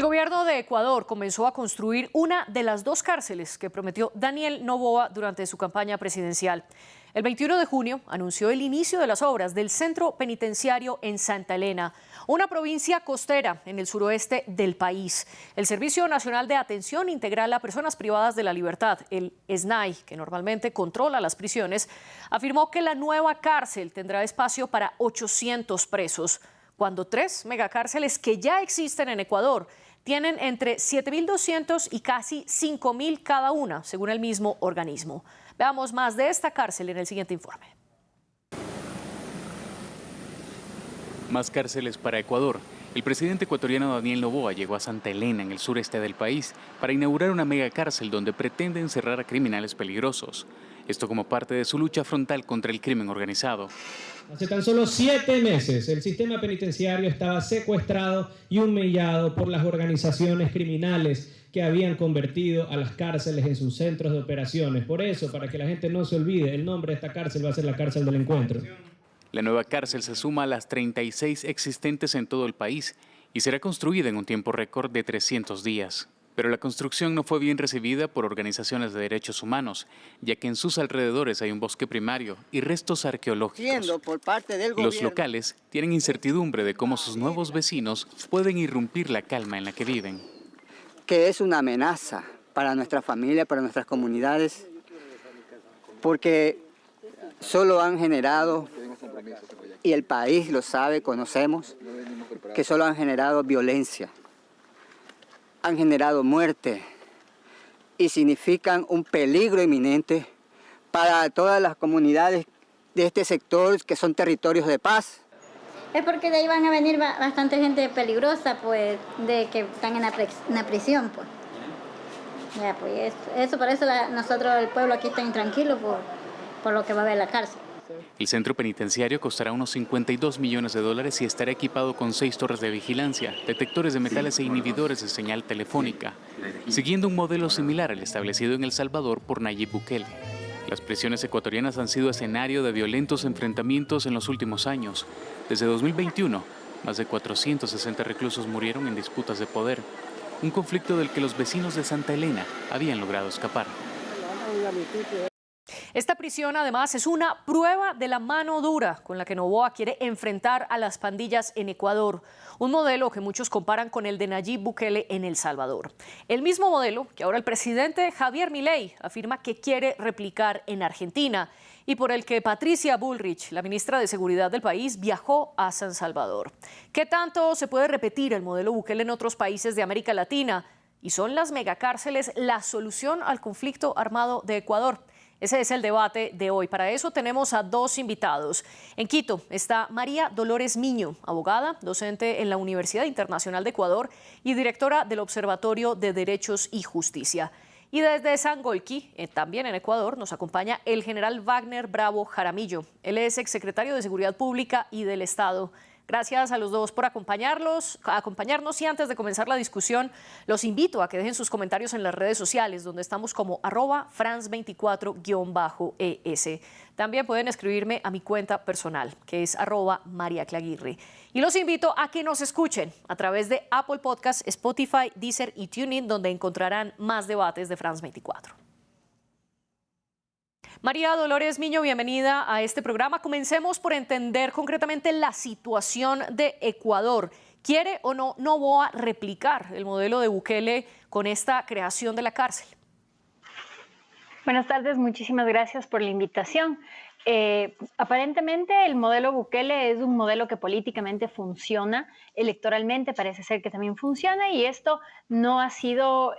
El gobierno de Ecuador comenzó a construir una de las dos cárceles que prometió Daniel Noboa durante su campaña presidencial. El 21 de junio anunció el inicio de las obras del centro penitenciario en Santa Elena, una provincia costera en el suroeste del país. El Servicio Nacional de Atención Integral a Personas Privadas de la Libertad, el SNAI, que normalmente controla las prisiones, afirmó que la nueva cárcel tendrá espacio para 800 presos, cuando 3 megacárceles que ya existen en Ecuador tienen entre 7.200 y casi 5.000 cada una, según el mismo organismo. Veamos más de esta cárcel en el siguiente informe. Más cárceles para Ecuador. El presidente ecuatoriano Daniel Noboa llegó a Santa Elena, en el sureste del país, para inaugurar una megacárcel donde pretende encerrar a criminales peligrosos. Esto como parte de su lucha frontal contra el crimen organizado. Hace tan solo 7 meses el sistema penitenciario estaba secuestrado y humillado por las organizaciones criminales que habían convertido a las cárceles en sus centros de operaciones. Por eso, para que la gente no se olvide, el nombre de esta cárcel va a ser la cárcel del encuentro. La nueva cárcel se suma a las 36 existentes en todo el país y será construida en un tiempo récord de 300 días. Pero la construcción no fue bien recibida por organizaciones de derechos humanos, ya que en sus alrededores hay un bosque primario y restos arqueológicos. Los locales tienen incertidumbre de cómo sus nuevos vecinos pueden irrumpir la calma en la que viven. Que es una amenaza para nuestra familia, para nuestras comunidades, porque solo han generado, y el país lo sabe, conocemos, que solo han generado violencia. Han generado muerte y significan un peligro inminente para todas las comunidades de este sector que son territorios de paz. Es porque de ahí van a venir bastante gente peligrosa, pues, de que están en la prisión, pues. Ya, pues, por eso nosotros, el pueblo aquí está intranquilo por lo que va a haber la cárcel. El centro penitenciario costará unos $52 millones y estará equipado con 6 torres de vigilancia, detectores de metales e inhibidores de señal telefónica, siguiendo un modelo similar al establecido en El Salvador por Nayib Bukele. Las prisiones ecuatorianas han sido escenario de violentos enfrentamientos en los últimos años. Desde 2021, más de 460 reclusos murieron en disputas de poder, un conflicto del que los vecinos de Santa Elena habían logrado escapar. Esta prisión, además, es una prueba de la mano dura con la que Noboa quiere enfrentar a las pandillas en Ecuador, un modelo que muchos comparan con el de Nayib Bukele en El Salvador. El mismo modelo que ahora el presidente Javier Milei afirma que quiere replicar en Argentina y por el que Patricia Bullrich, la ministra de Seguridad del país, viajó a San Salvador. ¿Qué tanto se puede repetir el modelo Bukele en otros países de América Latina? ¿Y son las megacárceles la solución al conflicto armado de Ecuador? Ese es el debate de hoy. Para eso tenemos a 2 invitados. En Quito está María Dolores Miño, abogada, docente en la Universidad Internacional de Ecuador y directora del Observatorio de Derechos y Justicia. Y desde Sangolquí, también en Ecuador, nos acompaña el general Wagner Bravo Jaramillo. Él es exsecretario de Seguridad Pública y del Estado. Gracias a los dos por acompañarnos y antes de comenzar la discusión, los invito a que dejen sus comentarios en las redes sociales, donde estamos como @France24-ES. También pueden escribirme a mi cuenta personal, que es @mariaclaguirre. Y los invito a que nos escuchen a través de Apple Podcasts, Spotify, Deezer y TuneIn, donde encontrarán más debates de France 24. María Dolores Miño, bienvenida a este programa. Comencemos por entender concretamente la situación de Ecuador. ¿Quiere o no Noboa replicar el modelo de Bukele con esta creación de la cárcel? Buenas tardes, muchísimas gracias por la invitación. Aparentemente el modelo Bukele es un modelo que políticamente funciona, electoralmente parece ser que también funciona y esto no ha sido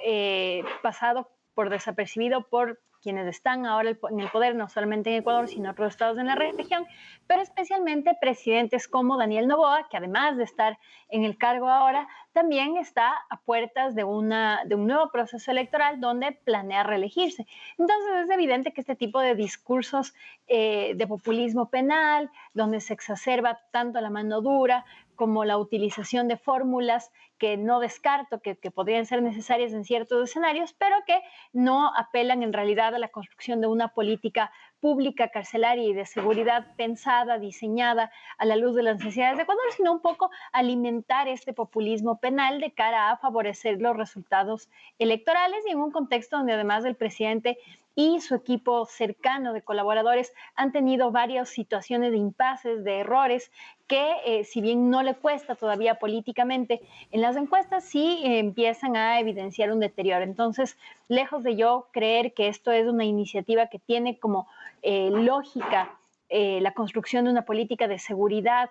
pasado por desapercibido por quienes están ahora en el poder, no solamente en Ecuador, sino en otros estados en la región, pero especialmente presidentes como Daniel Noboa, que además de estar en el cargo ahora, también está a puertas de un nuevo proceso electoral donde planea reelegirse. Entonces es evidente que este tipo de discursos de populismo penal, donde se exacerba tanto la mano dura como la utilización de fórmulas que no descarto que podrían ser necesarias en ciertos escenarios, pero que no apelan en realidad a la construcción de una política pública carcelaria y de seguridad pensada, diseñada a la luz de las necesidades de Ecuador, sino un poco alimentar este populismo penal de cara a favorecer los resultados electorales y en un contexto donde además el presidente y su equipo cercano de colaboradores han tenido varias situaciones de impases, de errores, que si bien no le cuesta todavía políticamente en las encuestas, sí empiezan a evidenciar un deterioro. Entonces, lejos de yo creer que esto es una iniciativa que tiene como lógica la construcción de una política de seguridad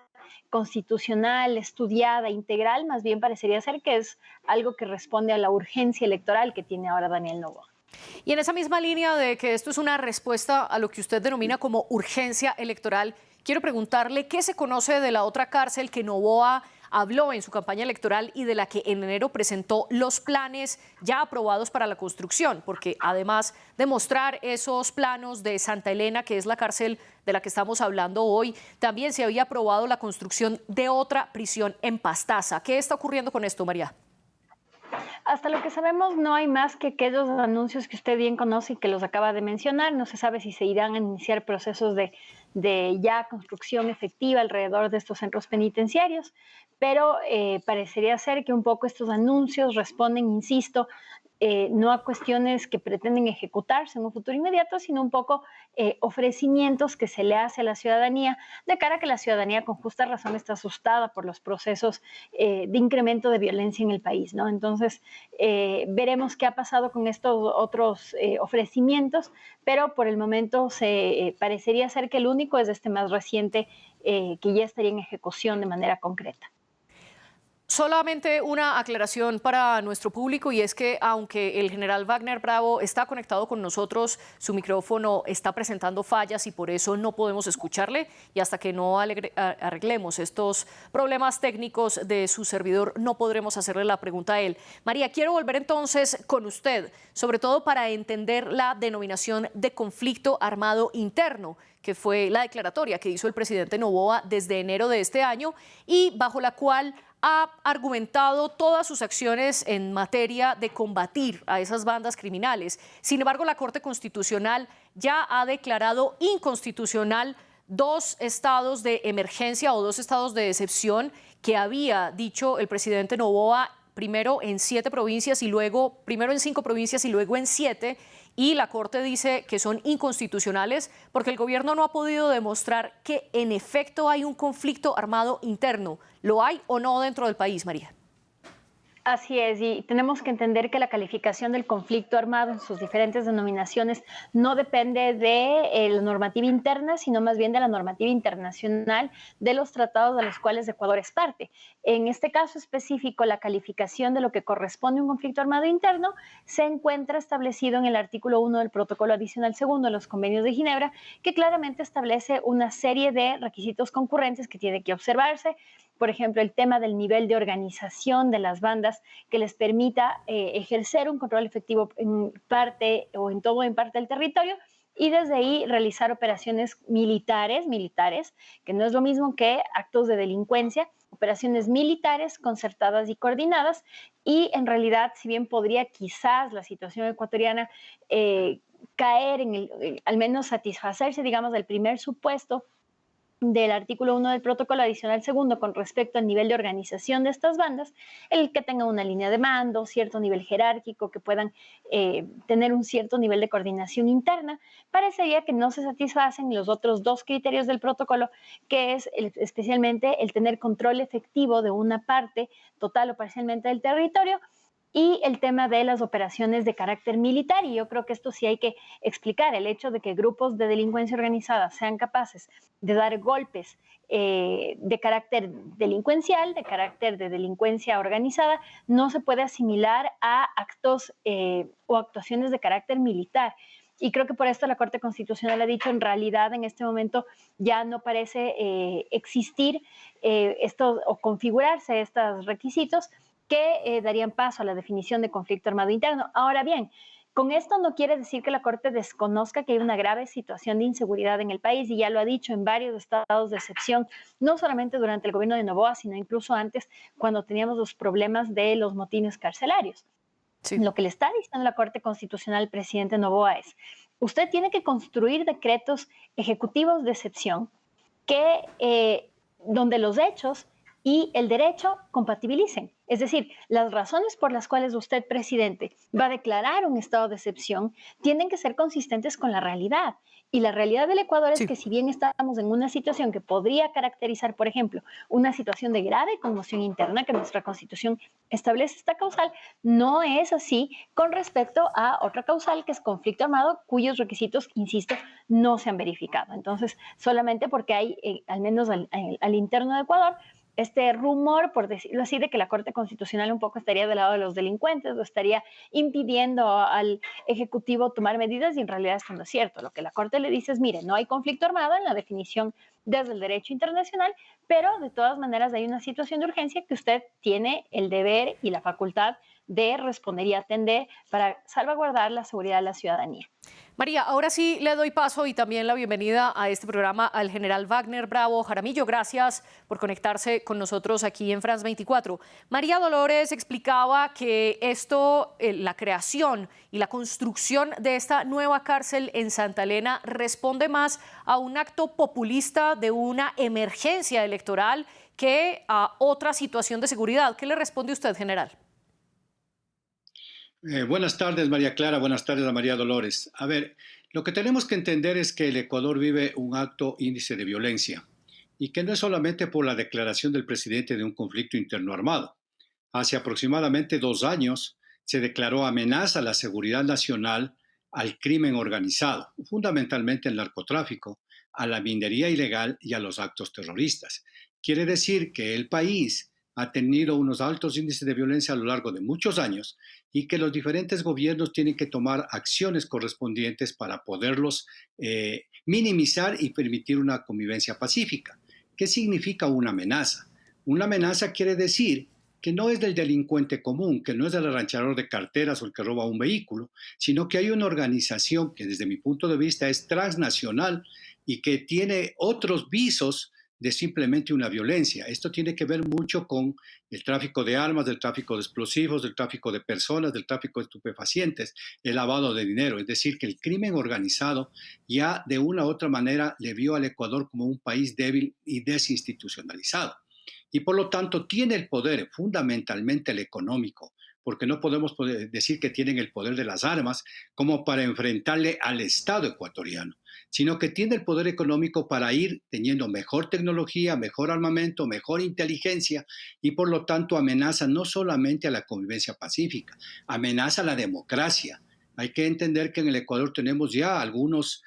constitucional, estudiada, integral, más bien parecería ser que es algo que responde a la urgencia electoral que tiene ahora Daniel Noboa. Y en esa misma línea de que esto es una respuesta a lo que usted denomina como urgencia electoral, quiero preguntarle qué se conoce de la otra cárcel que Noboa habló en su campaña electoral y de la que en enero presentó los planes ya aprobados para la construcción, porque además de mostrar esos planos de Santa Elena, que es la cárcel de la que estamos hablando hoy, también se había aprobado la construcción de otra prisión en Pastaza. ¿Qué está ocurriendo con esto, María? Hasta lo que sabemos no hay más que aquellos anuncios que usted bien conoce y que los acaba de mencionar. No se sabe si se irán a iniciar procesos de ya construcción efectiva alrededor de estos centros penitenciarios, pero parecería ser que un poco estos anuncios responden, insisto, no a cuestiones que pretenden ejecutarse en un futuro inmediato, sino un poco ofrecimientos que se le hace a la ciudadanía, de cara a que la ciudadanía con justa razón está asustada por los procesos de incremento de violencia en el país, ¿no? Entonces, veremos qué ha pasado con estos otros ofrecimientos, pero por el momento parecería ser que el único es este más reciente que ya estaría en ejecución de manera concreta. Solamente una aclaración para nuestro público, y es que aunque el general Wagner Bravo está conectado con nosotros, su micrófono está presentando fallas y por eso no podemos escucharle, y hasta que no arreglemos estos problemas técnicos de su servidor no podremos hacerle la pregunta a él. María, quiero volver entonces con usted, sobre todo para entender la denominación de conflicto armado interno, que fue la declaratoria que hizo el presidente Noboa desde enero de este año y bajo la cual ha argumentado todas sus acciones en materia de combatir a esas bandas criminales. Sin embargo, la Corte Constitucional ya ha declarado inconstitucional 2 estados de emergencia o 2 estados de excepción que había dicho el presidente Noboa, primero en 7 provincias y luego, primero en 5 provincias y luego en 7, y la Corte dice que son inconstitucionales porque el gobierno no ha podido demostrar que en efecto hay un conflicto armado interno. ¿Lo hay o no dentro del país, María? Así es, y tenemos que entender que la calificación del conflicto armado en sus diferentes denominaciones no depende de la normativa interna, sino más bien de la normativa internacional de los tratados de los cuales Ecuador es parte. En este caso específico, la calificación de lo que corresponde a un conflicto armado interno se encuentra establecido en el artículo 1 del Protocolo Adicional 2 de los Convenios de Ginebra, que claramente establece una serie de requisitos concurrentes que tiene que observarse. Por ejemplo, el tema del nivel de organización de las bandas que les permita ejercer un control efectivo en parte o en todo o en parte del territorio y desde ahí realizar operaciones militares, que no es lo mismo que actos de delincuencia, operaciones militares concertadas y coordinadas. Y en realidad, si bien podría quizás la situación ecuatoriana caer al menos satisfacerse, digamos, del primer supuesto del artículo 1 del Protocolo Adicional 2 con respecto al nivel de organización de estas bandas, el que tengan una línea de mando, cierto nivel jerárquico, que puedan tener un cierto nivel de coordinación interna, parecería que no se satisfacen los otros 2 criterios del protocolo, que es especialmente el tener control efectivo de una parte total o parcialmente del territorio, y el tema de las operaciones de carácter militar. Y yo creo que esto sí hay que explicar, el hecho de que grupos de delincuencia organizada sean capaces de dar golpes de carácter delincuencial, de carácter de delincuencia organizada, no se puede asimilar a actos o actuaciones de carácter militar. Y creo que por esto la Corte Constitucional ha dicho, en realidad en este momento ya no parece existir o configurarse estos requisitos que darían paso a la definición de conflicto armado interno. Ahora bien, con esto no quiere decir que la Corte desconozca que hay una grave situación de inseguridad en el país, y ya lo ha dicho en varios estados de excepción, no solamente durante el gobierno de Noboa, sino incluso antes, cuando teníamos los problemas de los motines carcelarios. Sí. Lo que le está diciendo la Corte Constitucional al presidente Noboa es: usted tiene que construir decretos ejecutivos de excepción que, donde los hechos y el derecho compatibilicen. Es decir, las razones por las cuales usted, presidente, va a declarar un estado de excepción tienen que ser consistentes con la realidad. Y la realidad del Ecuador es que si bien estamos en una situación que podría caracterizar, por ejemplo, una situación de grave conmoción interna, que nuestra Constitución establece esta causal, no es así con respecto a otra causal que es conflicto armado, cuyos requisitos, insisto, no se han verificado. Entonces, solamente porque hay, al menos al interno de Ecuador, este rumor, por decirlo así, de que la Corte Constitucional un poco estaría del lado de los delincuentes o estaría impidiendo al Ejecutivo tomar medidas, y en realidad esto no es cierto. Lo que la Corte le dice es, mire, no hay conflicto armado en la definición desde el derecho internacional, pero de todas maneras hay una situación de urgencia que usted tiene el deber y la facultad de responder y atender para salvaguardar la seguridad de la ciudadanía. María, ahora sí le doy paso y también la bienvenida a este programa al general Wagner Bravo Jaramillo. Gracias por conectarse con nosotros aquí en France 24. María Dolores explicaba que esto, la creación y la construcción de esta nueva cárcel en Santa Elena responde más a un acto populista de una emergencia electoral que a otra situación de seguridad. ¿Qué le responde usted, general? Buenas tardes, María Clara. Buenas tardes a María Dolores. A ver, lo que tenemos que entender es que el Ecuador vive un alto índice de violencia y que no es solamente por la declaración del presidente de un conflicto interno armado. Hace aproximadamente 2 años se declaró amenaza a la seguridad nacional, al crimen organizado, fundamentalmente el narcotráfico, a la minería ilegal y a los actos terroristas. Quiere decir que el país ha tenido unos altos índices de violencia a lo largo de muchos años y que los diferentes gobiernos tienen que tomar acciones correspondientes para poderlos minimizar y permitir una convivencia pacífica. ¿Qué significa una amenaza? Una amenaza quiere decir que no es del delincuente común, que no es del arranchador de carteras o el que roba un vehículo, sino que hay una organización que desde mi punto de vista es transnacional y que tiene otros visos de simplemente una violencia. Esto tiene que ver mucho con el tráfico de armas, del tráfico de explosivos, del tráfico de personas, del tráfico de estupefacientes, el lavado de dinero. Es decir, que el crimen organizado ya de una u otra manera le vio al Ecuador como un país débil y desinstitucionalizado. Y por lo tanto tiene el poder, fundamentalmente el económico, porque no podemos decir que tienen el poder de las armas como para enfrentarle al Estado ecuatoriano, sino que tiene el poder económico para ir teniendo mejor tecnología, mejor armamento, mejor inteligencia y por lo tanto amenaza no solamente a la convivencia pacífica, amenaza a la democracia. Hay que entender que en el Ecuador tenemos ya algunos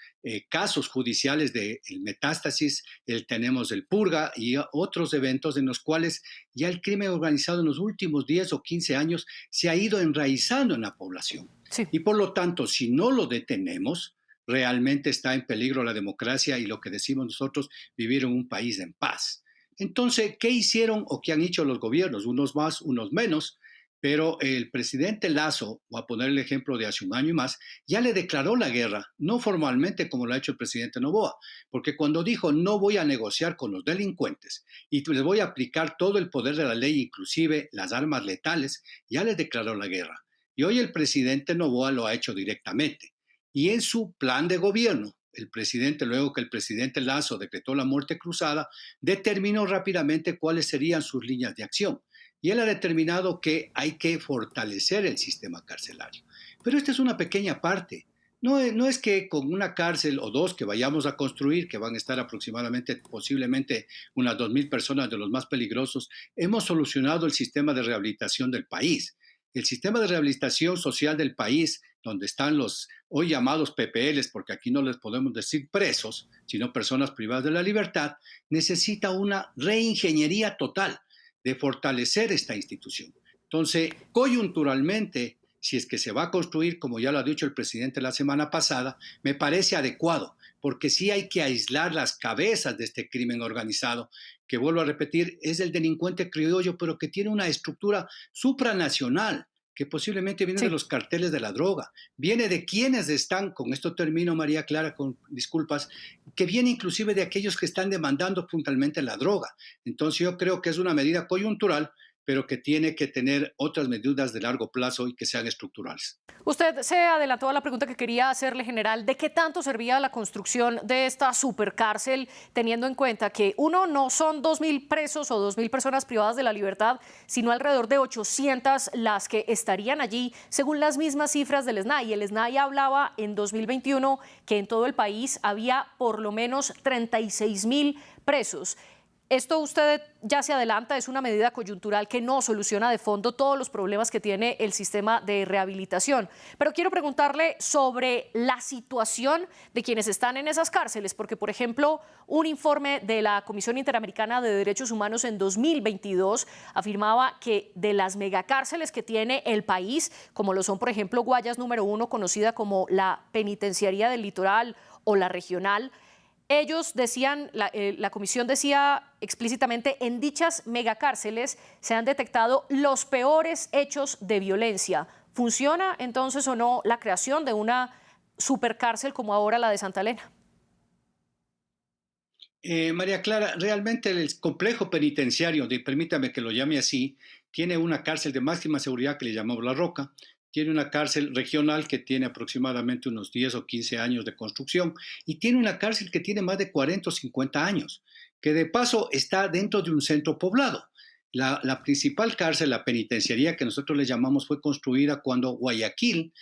casos judiciales de metástasis, tenemos el purga y otros eventos en los cuales ya el crimen organizado en los últimos 10 o 15 años se ha ido enraizando en la población. Sí. Y por lo tanto, si no lo detenemos, realmente está en peligro la democracia y lo que decimos nosotros, vivir en un país en paz. Entonces, ¿qué hicieron o qué han hecho los gobiernos? Unos más, unos menos. Pero el presidente Lasso, voy a poner el ejemplo de hace un año y más, ya le declaró la guerra, no formalmente como lo ha hecho el presidente Noboa, porque cuando dijo no voy a negociar con los delincuentes y les voy a aplicar todo el poder de la ley, inclusive las armas letales, ya les declaró la guerra. Y hoy el presidente Noboa lo ha hecho directamente. Y en su plan de gobierno, el presidente, luego que el presidente Lasso decretó la muerte cruzada, determinó rápidamente cuáles serían sus líneas de acción. Y él ha determinado que hay que fortalecer el sistema carcelario. Pero esta es una pequeña parte. No es que con una cárcel o 2 que vayamos a construir, que van a estar aproximadamente, posiblemente unas 2,000 personas de los más peligrosos, hemos solucionado el sistema de rehabilitación del país. El sistema de rehabilitación social del país, donde están los hoy llamados PPLs, porque aquí no les podemos decir presos, sino personas privadas de la libertad, necesita una reingeniería total de fortalecer esta institución. Entonces, coyunturalmente, si es que se va a construir, como ya lo ha dicho el presidente la semana pasada, me parece adecuado, porque sí hay que aislar las cabezas de este crimen organizado, que vuelvo a repetir, es el delincuente criollo, pero que tiene una estructura supranacional, que posiblemente viene de los carteles de la droga, viene de quienes están, con esto termino María Clara, con disculpas, que viene inclusive de aquellos que están demandando puntualmente la droga. Entonces yo creo que es una medida coyuntural, pero que tiene que tener otras medidas de largo plazo y que sean estructurales. Usted se adelantó a la pregunta que quería hacerle, general, ¿de qué tanto servía la construcción de esta supercárcel, teniendo en cuenta que uno, no son 2.000 presos o 2.000 personas privadas de la libertad, sino alrededor de 800 las que estarían allí, según las mismas cifras del SNAI? El SNAI hablaba en 2021 que en todo el país había por lo menos 36.000 presos. Esto usted ya se adelanta, es una medida coyuntural que no soluciona de fondo todos los problemas que tiene el sistema de rehabilitación. Pero quiero preguntarle sobre la situación de quienes están en esas cárceles, porque, por ejemplo, un informe de la Comisión Interamericana de Derechos Humanos en 2022 afirmaba que de las megacárceles que tiene el país, como lo son, por ejemplo, Guayas número 1, conocida como la Penitenciaría del Litoral o la Regional, ellos decían, la comisión decía explícitamente, en dichas megacárceles se han detectado los peores hechos de violencia. ¿Funciona entonces o no la creación de una supercárcel como ahora la de Santa Elena? María Clara, realmente el complejo penitenciario, permítame que lo llame así, tiene una cárcel de máxima seguridad que le llamamos La Roca, tiene una cárcel regional que tiene aproximadamente unos 10 o 15 años de construcción y tiene una cárcel que tiene más de 40 o 50 años, que de paso está dentro de un centro poblado. La principal cárcel, la penitenciaría que nosotros le llamamos, fue construida cuando Guayaquil,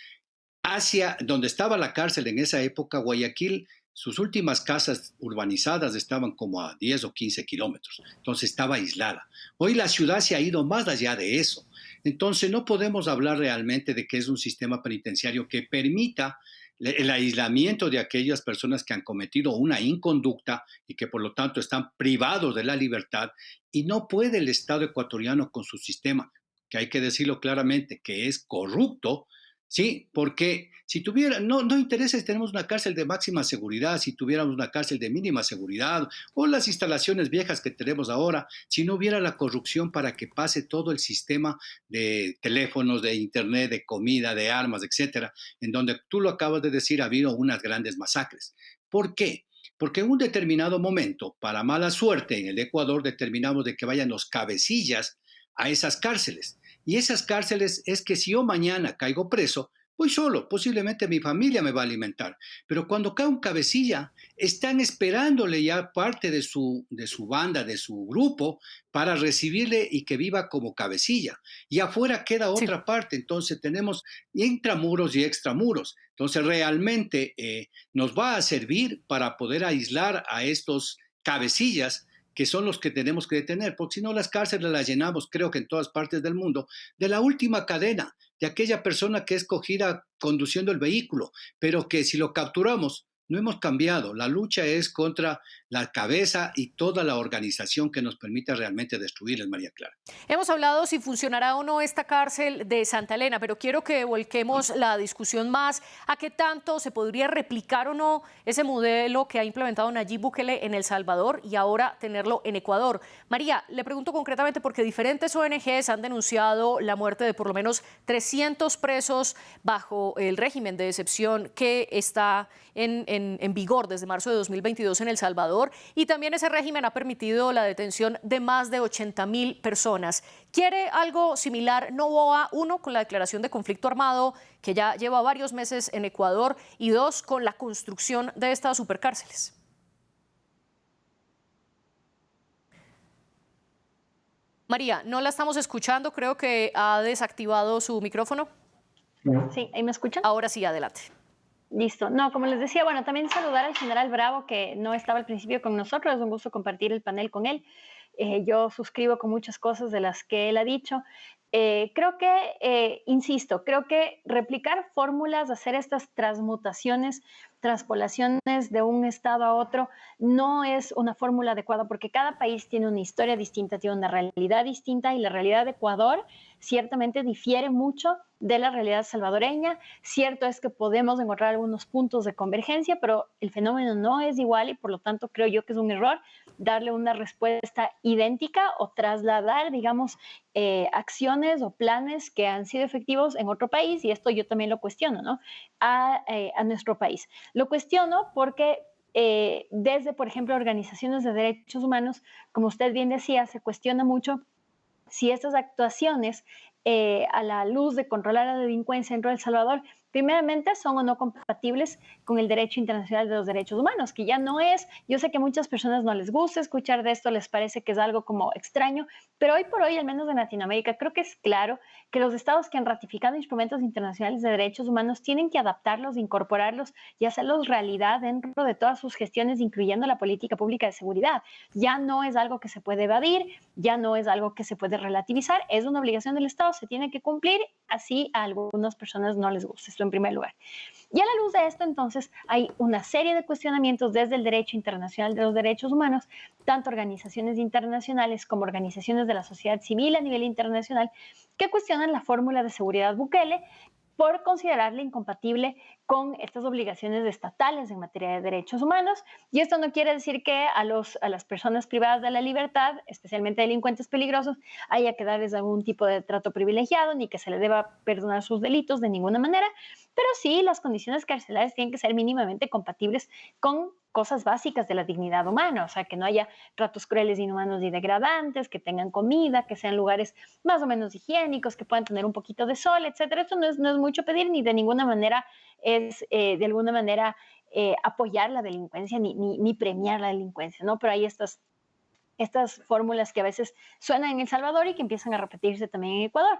hacia donde estaba la cárcel en esa época, Guayaquil, sus últimas casas urbanizadas estaban como a 10 o 15 kilómetros, entonces estaba aislada. Hoy la ciudad se ha ido más allá de eso, entonces no podemos hablar realmente de que es un sistema penitenciario que permita el aislamiento de aquellas personas que han cometido una inconducta y que por lo tanto están privados de la libertad, y no puede el Estado ecuatoriano con su sistema, que hay que decirlo claramente, que es corrupto. Sí, porque si tuviera, no interesa si tenemos una cárcel de máxima seguridad, si tuviéramos una cárcel de mínima seguridad o las instalaciones viejas que tenemos ahora, si no hubiera la corrupción para que pase todo el sistema de teléfonos, de internet, de comida, de armas, etcétera, en donde tú lo acabas de decir, ha habido unas grandes masacres. ¿Por qué? Porque en un determinado momento, para mala suerte, en el Ecuador determinamos de que vayan los cabecillas a esas cárceles. Y esas cárceles es que si yo mañana caigo preso, voy solo, posiblemente mi familia me va a alimentar. Pero cuando cae un cabecilla, están esperándole ya parte de su banda, de su grupo, para recibirle y que viva como cabecilla. Y afuera queda otra parte. Entonces tenemos intramuros y extramuros. Entonces realmente nos va a servir para poder aislar a estos cabecillas, que son los que tenemos que detener, porque si no las cárceles las llenamos, creo que en todas partes del mundo, de la última cadena, de aquella persona que es cogida conduciendo el vehículo, pero que si lo capturamos, no hemos cambiado. La lucha es contra la cabeza y toda la organización que nos permite realmente destruirles, María Clara. Hemos hablado si funcionará o no esta cárcel de Santa Elena, pero quiero que volquemos la discusión más a qué tanto se podría replicar o no ese modelo que ha implementado Nayib Bukele en El Salvador y ahora tenerlo en Ecuador. María, le pregunto concretamente porque diferentes ONGs han denunciado la muerte de por lo menos 300 presos bajo el régimen de excepción que está en vigor desde marzo de 2022 en El Salvador, y también ese régimen ha permitido la detención de más de 80.000 personas. ¿Quiere algo similar Noboa? Uno, con la declaración de conflicto armado que ya lleva varios meses en Ecuador, y dos, con la construcción de estas supercárceles. María, no la estamos escuchando, creo que ha desactivado su micrófono. Sí, ¿ahí me escuchan? Ahora sí, adelante. Listo. No, como les decía, bueno, también saludar al general Bravo, que no estaba al principio con nosotros. Es un gusto compartir el panel con él. Yo suscribo con muchas cosas de las que él ha dicho. Creo que, insisto, creo que replicar fórmulas, hacer estas transmutaciones, transpolaciones de un estado a otro, no es una fórmula adecuada, porque cada país tiene una historia distinta, tiene una realidad distinta, y la realidad de Ecuador ciertamente difiere mucho de la realidad salvadoreña. Cierto es que podemos encontrar algunos puntos de convergencia, pero el fenómeno no es igual, y por lo tanto creo yo que es un error darle una respuesta idéntica o trasladar, digamos, acciones o planes que han sido efectivos en otro país, y esto yo también lo cuestiono, ¿no? A nuestro país. Lo cuestiono porque desde, por ejemplo, organizaciones de derechos humanos, como usted bien decía, se cuestiona mucho si estas actuaciones a la luz de controlar la delincuencia dentro de El Salvador, primeramente son o no compatibles con el derecho internacional de los derechos humanos, que ya no es, yo sé que a muchas personas no les gusta escuchar de esto, les parece que es algo como extraño, pero hoy por hoy, al menos en Latinoamérica, creo que es claro que los estados que han ratificado instrumentos internacionales de derechos humanos tienen que adaptarlos, incorporarlos y hacerlos realidad dentro de todas sus gestiones, incluyendo la política pública de seguridad. Ya no es algo que se puede evadir, ya no es algo que se puede relativizar, es una obligación del Estado, se tiene que cumplir, así a algunas personas no les gusta, esto en primer lugar. Y a la luz de esto, entonces, hay una serie de cuestionamientos desde el derecho internacional de los derechos humanos, tanto organizaciones internacionales como organizaciones de la sociedad civil a nivel internacional, que cuestionan la fórmula de seguridad Bukele por considerarla incompatible con estas obligaciones estatales en materia de derechos humanos. Y esto no quiere decir que a las personas privadas de la libertad, especialmente delincuentes peligrosos, haya que darles algún tipo de trato privilegiado, ni que se les deba perdonar sus delitos de ninguna manera, pero sí las condiciones carcelarias tienen que ser mínimamente compatibles con cosas básicas de la dignidad humana, o sea, que no haya tratos crueles, inhumanos y degradantes, que tengan comida, que sean lugares más o menos higiénicos, que puedan tener un poquito de sol, etcétera. Esto no es mucho pedir, ni de ninguna manera es de alguna manera apoyar la delincuencia ni premiar la delincuencia, ¿no? Pero hay estas fórmulas que a veces suenan en El Salvador y que empiezan a repetirse también en Ecuador.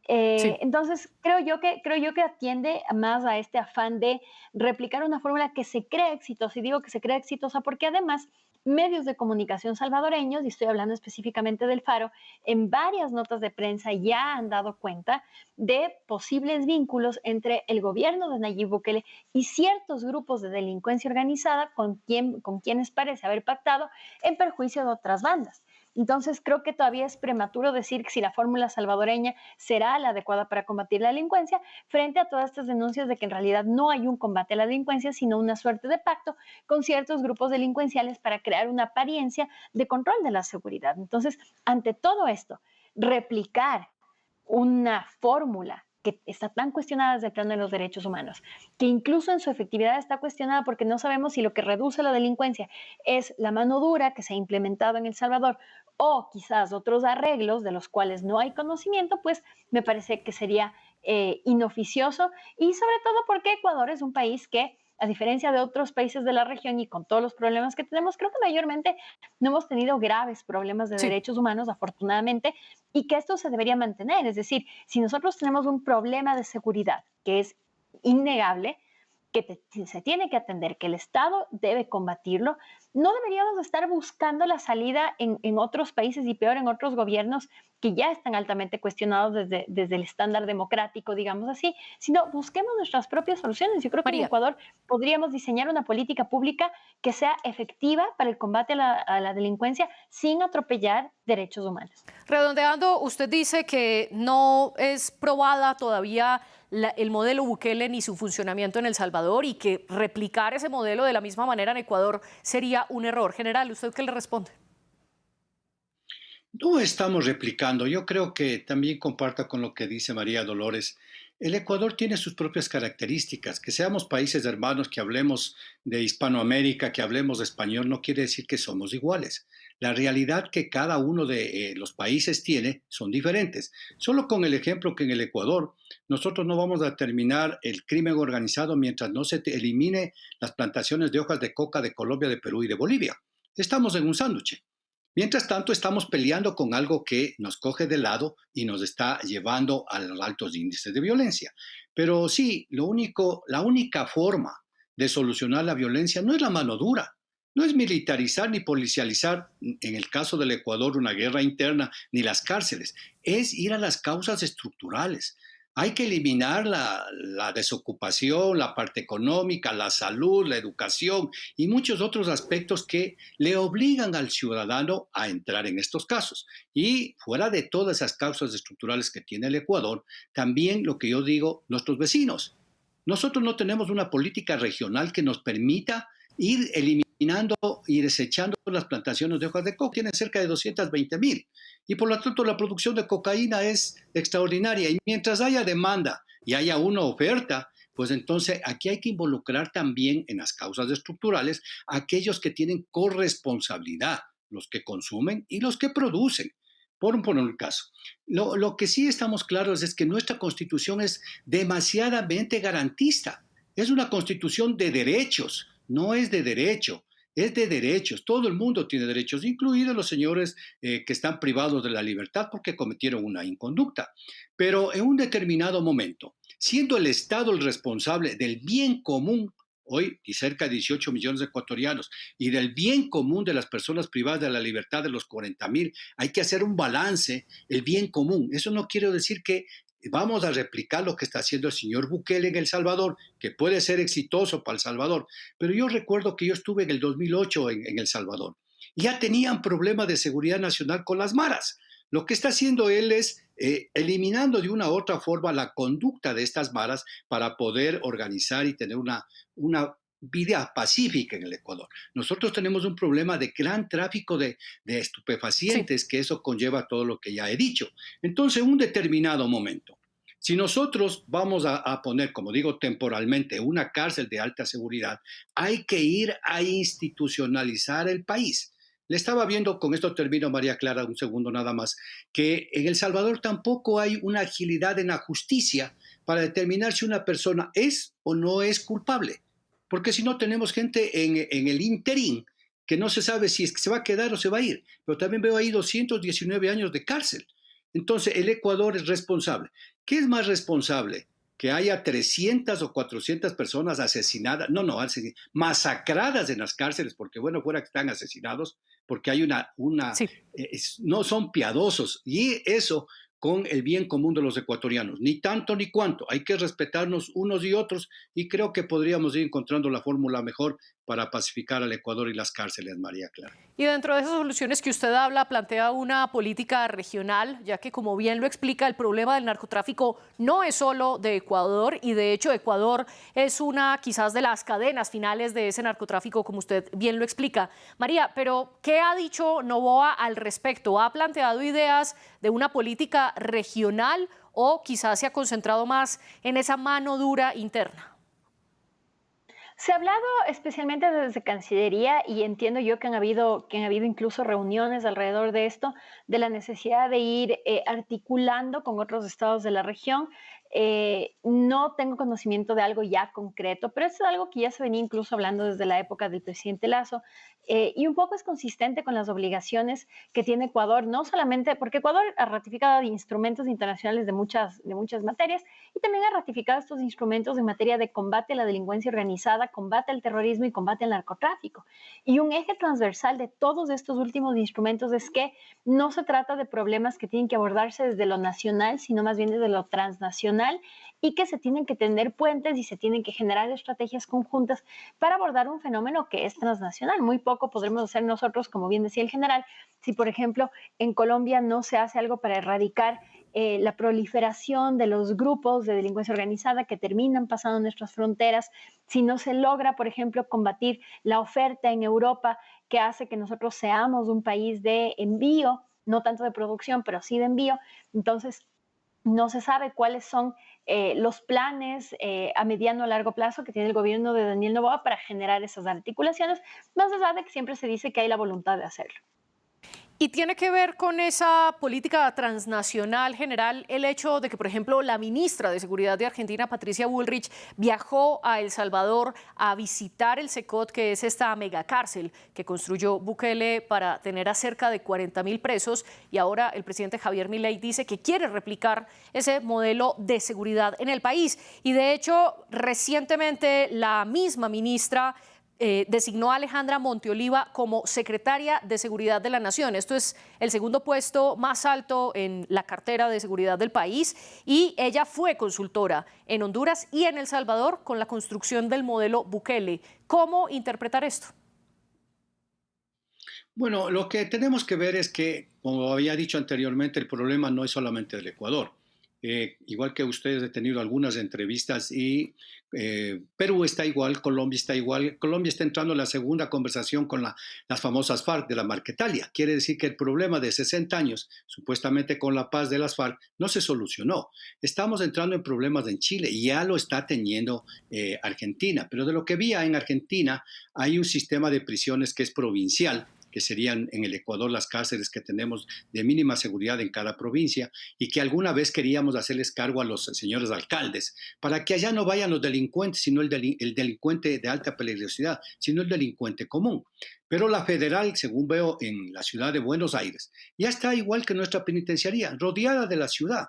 Sí. Entonces, creo yo que atiende más a este afán de replicar una fórmula que se cree exitosa, y digo que se cree exitosa porque además medios de comunicación salvadoreños, y estoy hablando específicamente del Faro, en varias notas de prensa ya han dado cuenta de posibles vínculos entre el gobierno de Nayib Bukele y ciertos grupos de delincuencia organizada con quienes parece haber pactado en perjuicio de otras bandas. Entonces, creo que todavía es prematuro decir si la fórmula salvadoreña será la adecuada para combatir la delincuencia, frente a todas estas denuncias de que en realidad no hay un combate a la delincuencia, sino una suerte de pacto con ciertos grupos delincuenciales para crear una apariencia de control de la seguridad. Entonces, ante todo esto, replicar una fórmula que está tan cuestionada desde el plano de los derechos humanos, que incluso en su efectividad está cuestionada porque no sabemos si lo que reduce la delincuencia es la mano dura que se ha implementado en El Salvador o quizás otros arreglos de los cuales no hay conocimiento, pues me parece que sería inoficioso, y sobre todo porque Ecuador es un país que, a diferencia de otros países de la región y con todos los problemas que tenemos, creo que mayormente no hemos tenido graves problemas de Sí. derechos humanos, afortunadamente, y que esto se debería mantener. Es decir, si nosotros tenemos un problema de seguridad que es innegable, que se tiene que atender, que el Estado debe combatirlo, no deberíamos estar buscando la salida en otros países y peor en otros gobiernos que ya están altamente cuestionados desde el estándar democrático, digamos así, sino busquemos nuestras propias soluciones. Yo creo que en María. Ecuador podríamos diseñar una política pública que sea efectiva para el combate a la delincuencia sin atropellar derechos humanos. Redondeando, usted dice que no es probada todavía el modelo Bukele ni su funcionamiento en El Salvador y que replicar ese modelo de la misma manera en Ecuador sería un error. General, ¿usted qué le responde? No estamos replicando. Yo creo que también comparto con lo que dice María Dolores. El Ecuador tiene sus propias características. Que seamos países hermanos, que hablemos de Hispanoamérica, que hablemos de español, no quiere decir que somos iguales. La realidad que cada uno de los países tiene son diferentes. Solo con el ejemplo que en el Ecuador nosotros no vamos a terminar el crimen organizado mientras no se elimine las plantaciones de hojas de coca de Colombia, de Perú y de Bolivia. Estamos en un sándwich. Mientras tanto, estamos peleando con algo que nos coge de lado y nos está llevando a los altos índices de violencia. Pero sí, la única forma de solucionar la violencia no es la mano dura, no es militarizar ni policializar, en el caso del Ecuador, una guerra interna, ni las cárceles, es ir a las causas estructurales. Hay que eliminar la desocupación, la parte económica, la salud, la educación y muchos otros aspectos que le obligan al ciudadano a entrar en estos casos. Y fuera de todas esas causas estructurales que tiene el Ecuador, también lo que yo digo, nuestros vecinos. Nosotros no tenemos una política regional que nos permita ir eliminando y desechando las plantaciones de hojas de coca. Tienen cerca de 220,000. Y por lo tanto la producción de cocaína es extraordinaria. Y mientras haya demanda y haya una oferta, pues entonces aquí hay que involucrar también en las causas estructurales a aquellos que tienen corresponsabilidad, los que consumen y los que producen. Por un caso. Lo que sí estamos claros es que nuestra constitución es demasiadamente garantista. Es una constitución de derechos, no es de derecho, es de derechos. Todo el mundo tiene derechos, incluidos los señores que están privados de la libertad porque cometieron una inconducta. Pero en un determinado momento, siendo el Estado el responsable del bien común, hoy y cerca de 18 millones de ecuatorianos, y del bien común de las personas privadas de la libertad de los 40.000, hay que hacer un balance, el bien común. Eso no quiere decir que vamos a replicar lo que está haciendo el señor Bukele en El Salvador, que puede ser exitoso para El Salvador, pero yo recuerdo que yo estuve en el 2008 en El Salvador. Ya tenían problemas de seguridad nacional con las maras. Lo que está haciendo él es eliminando de una u otra forma la conducta de estas maras para poder organizar y tener una vida pacífica en el Ecuador. Nosotros tenemos un problema de gran tráfico de estupefacientes, sí, que eso conlleva todo lo que ya he dicho. Entonces, en un determinado momento, si nosotros vamos a poner, como digo, temporalmente una cárcel de alta seguridad, hay que ir a institucionalizar el país. Le estaba viendo, con esto termino, María Clara, un segundo nada más, que en El Salvador tampoco hay una agilidad en la justicia para determinar si una persona es o no es culpable. Porque si no, tenemos gente en el interín que no se sabe si es que se va a quedar o se va a ir. Pero también veo ahí 219 años de cárcel. Entonces, el Ecuador es responsable. ¿Qué es más responsable? Que haya 300 o 400 personas asesinadas, masacradas en las cárceles, porque bueno, fuera que están asesinados, porque hay Sí. No son piadosos, y eso con el bien común de los ecuatorianos, ni tanto ni cuanto, hay que respetarnos unos y otros, y creo que podríamos ir encontrando la fórmula mejor para pacificar al Ecuador y las cárceles, María Clara. Y dentro de esas soluciones que usted habla, plantea una política regional, ya que, como bien lo explica, el problema del narcotráfico no es solo de Ecuador, y de hecho Ecuador es una quizás de las cadenas finales de ese narcotráfico, como usted bien lo explica. María, pero ¿qué ha dicho Noboa al respecto? ¿Ha planteado ideas de una política regional o quizás se ha concentrado más en esa mano dura interna? Se ha hablado especialmente desde Cancillería, y entiendo yo que han habido incluso reuniones alrededor de esto, de la necesidad de ir articulando con otros estados de la región. No tengo conocimiento de algo ya concreto, pero es algo que ya se venía incluso hablando desde la época del presidente Lasso, y un poco es consistente con las obligaciones que tiene Ecuador, no solamente porque Ecuador ha ratificado instrumentos internacionales de muchas materias, y también ha ratificado estos instrumentos en materia de combate a la delincuencia organizada, combate al terrorismo y combate al narcotráfico. Y un eje transversal de todos estos últimos instrumentos es que no se trata de problemas que tienen que abordarse desde lo nacional, sino más bien desde lo transnacional, y que se tienen que tender puentes y se tienen que generar estrategias conjuntas para abordar un fenómeno que es transnacional. Muy poco podremos hacer nosotros, como bien decía el general, si por ejemplo en Colombia no se hace algo para erradicar la proliferación de los grupos de delincuencia organizada que terminan pasando nuestras fronteras, si no se logra, por ejemplo, combatir la oferta en Europa que hace que nosotros seamos un país de envío, no tanto de producción, pero sí de envío. Entonces, no se sabe cuáles son los planes a mediano o largo plazo que tiene el gobierno de Daniel Noboa para generar esas articulaciones, más allá de que siempre se dice que hay la voluntad de hacerlo. Y tiene que ver con esa política transnacional general el hecho de que, por ejemplo, la ministra de Seguridad de Argentina, Patricia Bullrich, viajó a El Salvador a visitar el SECOT, que es esta megacárcel que construyó Bukele para tener a cerca de 40.000 presos, y ahora el presidente Javier Milei dice que quiere replicar ese modelo de seguridad en el país. Y de hecho, recientemente la misma ministra designó a Alejandra Monteoliva como secretaria de Seguridad de la Nación. Esto es el segundo puesto más alto en la cartera de seguridad del país, y ella fue consultora en Honduras y en El Salvador con la construcción del modelo Bukele. ¿Cómo interpretar esto? Bueno, lo que tenemos que ver es que, como había dicho anteriormente, el problema no es solamente del Ecuador. Igual que ustedes, he tenido algunas entrevistas y Perú está igual, Colombia está igual. Colombia está entrando en la segunda conversación con las famosas FARC de la Marquetalia. Quiere decir que el problema de 60 años, supuestamente con la paz de las FARC, no se solucionó. Estamos entrando en problemas en Chile y ya lo está teniendo Argentina. Pero de lo que vi en Argentina, hay un sistema de prisiones que es provincial, que serían en el Ecuador las cárceles que tenemos de mínima seguridad en cada provincia, y que alguna vez queríamos hacerles cargo a los señores alcaldes, para que allá no vayan los delincuentes, sino el delincuente de alta peligrosidad, sino el delincuente común. Pero la federal, según veo en la ciudad de Buenos Aires, ya está igual que nuestra penitenciaría, rodeada de la ciudad.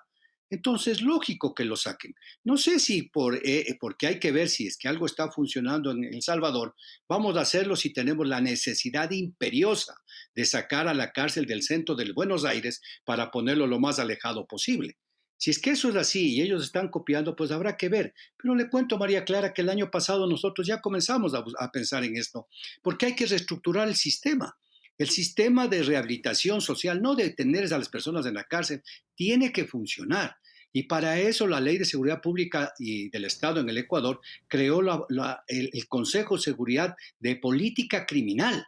Entonces, lógico que lo saquen. No sé si porque hay que ver si es que algo está funcionando en El Salvador, vamos a hacerlo si tenemos la necesidad imperiosa de sacar a la cárcel del centro de Buenos Aires para ponerlo lo más alejado posible. Si es que eso es así y ellos están copiando, pues habrá que ver. Pero le cuento a María Clara que el año pasado nosotros ya comenzamos a pensar en esto, porque hay que reestructurar el sistema. El sistema de rehabilitación social, no de tener a las personas en la cárcel, tiene que funcionar. Y para eso la Ley de Seguridad Pública y del Estado en el Ecuador creó el Consejo de Seguridad de Política Criminal,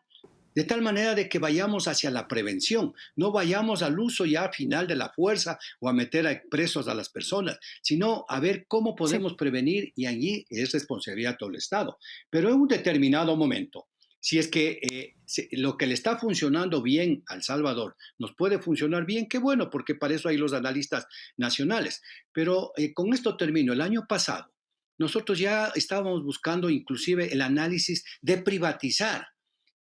de tal manera de que vayamos hacia la prevención, no vayamos al uso ya final de la fuerza o a meter a presos a las personas, sino a ver cómo podemos prevenir, y allí es responsabilidad de todo el Estado. Pero en un determinado momento, si es que lo que le está funcionando bien a El Salvador nos puede funcionar bien, qué bueno, porque para eso hay los analistas nacionales. Pero con esto termino. El año pasado nosotros ya estábamos buscando inclusive el análisis de privatizar.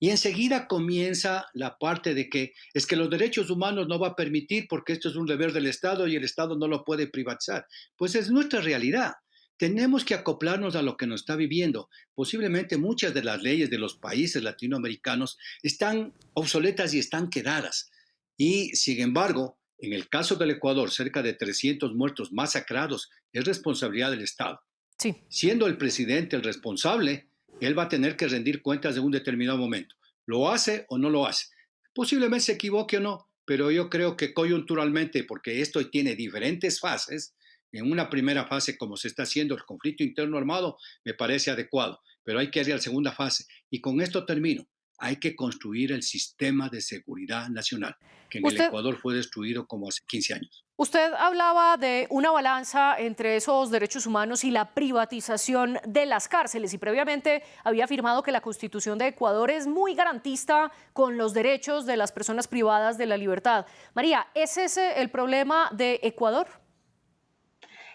Y enseguida comienza la parte de que es que los derechos humanos no va a permitir porque esto es un deber del Estado y el Estado no lo puede privatizar. Pues es nuestra realidad. Tenemos que acoplarnos a lo que nos está viviendo. Posiblemente muchas de las leyes de los países latinoamericanos están obsoletas y están quedadas. Y, sin embargo, en el caso del Ecuador, cerca de 300 muertos masacrados es responsabilidad del Estado. Sí. Siendo el presidente el responsable, él va a tener que rendir cuentas en un determinado momento. ¿Lo hace o no lo hace? Posiblemente se equivoque o no, pero yo creo que coyunturalmente, porque esto tiene diferentes fases, en una primera fase, como se está haciendo el conflicto interno armado, me parece adecuado, pero hay que ir a la segunda fase. Y con esto termino. Hay que construir el sistema de seguridad nacional, que en el Ecuador fue destruido como hace 15 años. Usted hablaba de una balanza entre esos derechos humanos y la privatización de las cárceles, y previamente había afirmado que la Constitución de Ecuador es muy garantista con los derechos de las personas privadas de la libertad. María, ¿es ese el problema de Ecuador?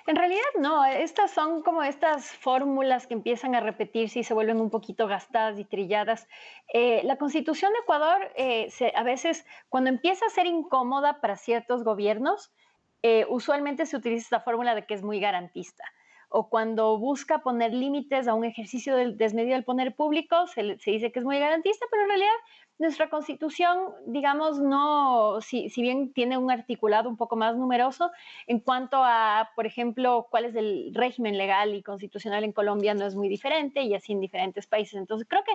En realidad no, estas son como estas fórmulas que empiezan a repetirse y se vuelven un poquito gastadas y trilladas. La Constitución de Ecuador a veces, cuando empieza a ser incómoda para ciertos gobiernos, usualmente se utiliza esta fórmula de que es muy garantista. O cuando busca poner límites a un ejercicio desmedido del poder público, se dice que es muy garantista, pero en realidad nuestra Constitución, digamos, no, si bien tiene un articulado un poco más numeroso en cuanto a, por ejemplo, cuál es el régimen legal y constitucional en Colombia, no es muy diferente, y así en diferentes países. Entonces, creo que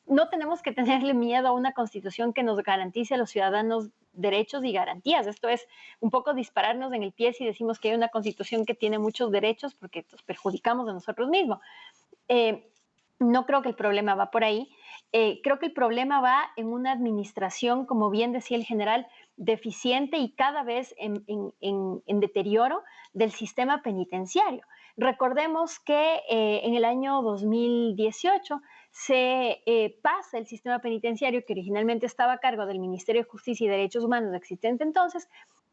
no tenemos que tenerle miedo a una Constitución que nos garantice a los ciudadanos derechos y garantías. Esto es un poco dispararnos en el pie si decimos que hay una Constitución que tiene muchos derechos, porque nos perjudicamos a nosotros mismos. No creo que el problema va por ahí. Creo que el problema va en una administración, como bien decía el general, deficiente y cada vez en deterioro del sistema penitenciario. Recordemos que en el año 2018 se pasa el sistema penitenciario, que originalmente estaba a cargo del Ministerio de Justicia y Derechos Humanos existente entonces,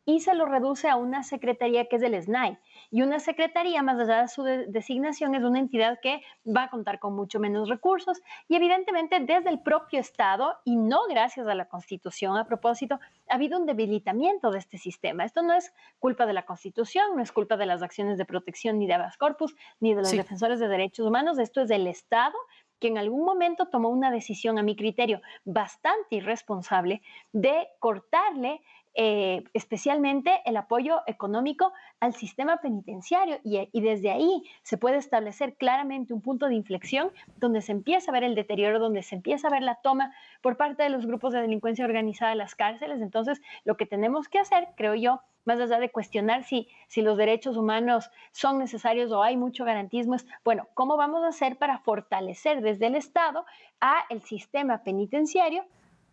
y se lo reduce a una secretaría que es del SNAI. Y una secretaría, más allá de su designación, es una entidad que va a contar con mucho menos recursos, y evidentemente desde el propio Estado, y no gracias a la Constitución, a propósito, ha habido un debilitamiento de este sistema. Esto no es culpa de la Constitución, no es culpa de las acciones de protección ni de habeas corpus, ni de los defensores de derechos humanos. Esto es del Estado, que en algún momento tomó una decisión, a mi criterio, bastante irresponsable, de cortarle especialmente el apoyo económico al sistema penitenciario, y desde ahí se puede establecer claramente un punto de inflexión donde se empieza a ver el deterioro, donde se empieza a ver la toma por parte de los grupos de delincuencia organizada de las cárceles. Entonces, lo que tenemos que hacer, creo yo, más allá de cuestionar si los derechos humanos son necesarios o hay mucho garantismo, es, bueno, ¿cómo vamos a hacer para fortalecer desde el Estado a el sistema penitenciario?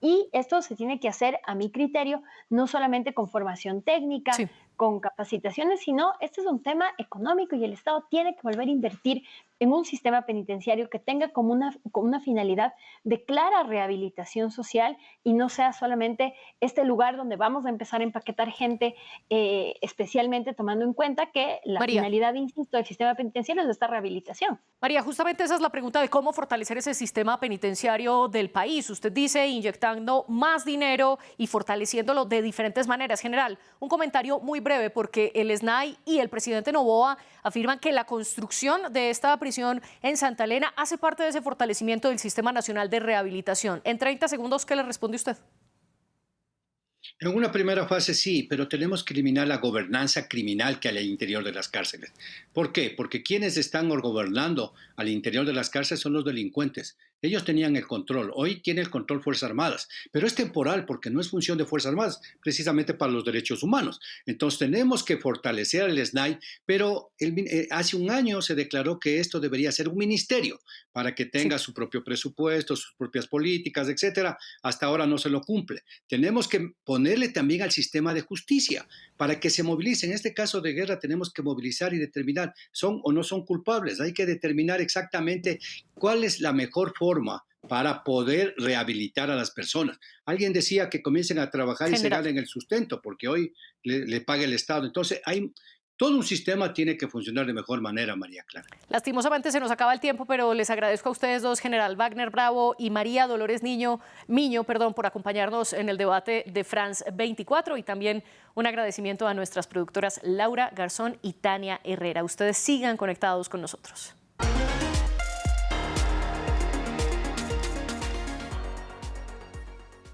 Y esto se tiene que hacer, a mi criterio, no solamente con formación técnica, con capacitaciones, sino este es un tema económico, y el Estado tiene que volver a invertir en un sistema penitenciario que tenga como una finalidad de clara rehabilitación social y no sea solamente este lugar donde vamos a empezar a empaquetar gente, especialmente tomando en cuenta que la María. finalidad, insisto, del sistema penitenciario es esta rehabilitación. María, justamente esa es la pregunta de cómo fortalecer ese sistema penitenciario del país. Usted dice inyectando más dinero y fortaleciéndolo de diferentes maneras. General, un comentario muy breve porque el SNAI y el presidente Noboa afirman que la construcción de esta prisión en Santa Elena hace parte de ese fortalecimiento del Sistema Nacional de Rehabilitación. En 30 segundos, ¿qué le responde usted? En una primera fase sí, pero tenemos que eliminar la gobernanza criminal que hay al interior de las cárceles. ¿Por qué? Porque quienes están gobernando al interior de las cárceles son los delincuentes. Ellos tenían el control. Hoy tiene el control Fuerzas Armadas, pero es temporal porque no es función de Fuerzas Armadas, precisamente para los derechos humanos. Entonces tenemos que fortalecer al SNAI, pero hace un año se declaró que esto debería ser un ministerio para que tenga su propio presupuesto, sus propias políticas, etcétera. Hasta ahora no se lo cumple. Tenemos que ponerle también al sistema de justicia para que se movilice. En este caso de guerra tenemos que movilizar y determinar son o no son culpables. Hay que determinar exactamente cuál es la mejor forma para poder rehabilitar a las personas. Alguien decía que comiencen a trabajar y se ganen el sustento, porque hoy le paga el Estado. Entonces, todo un sistema tiene que funcionar de mejor manera, María Clara. Lastimosamente se nos acaba el tiempo, pero les agradezco a ustedes dos, General Wagner Bravo y María Dolores Miño, por acompañarnos en el debate de France 24 y también un agradecimiento a nuestras productoras Laura Garzón y Tania Herrera. Ustedes sigan conectados con nosotros.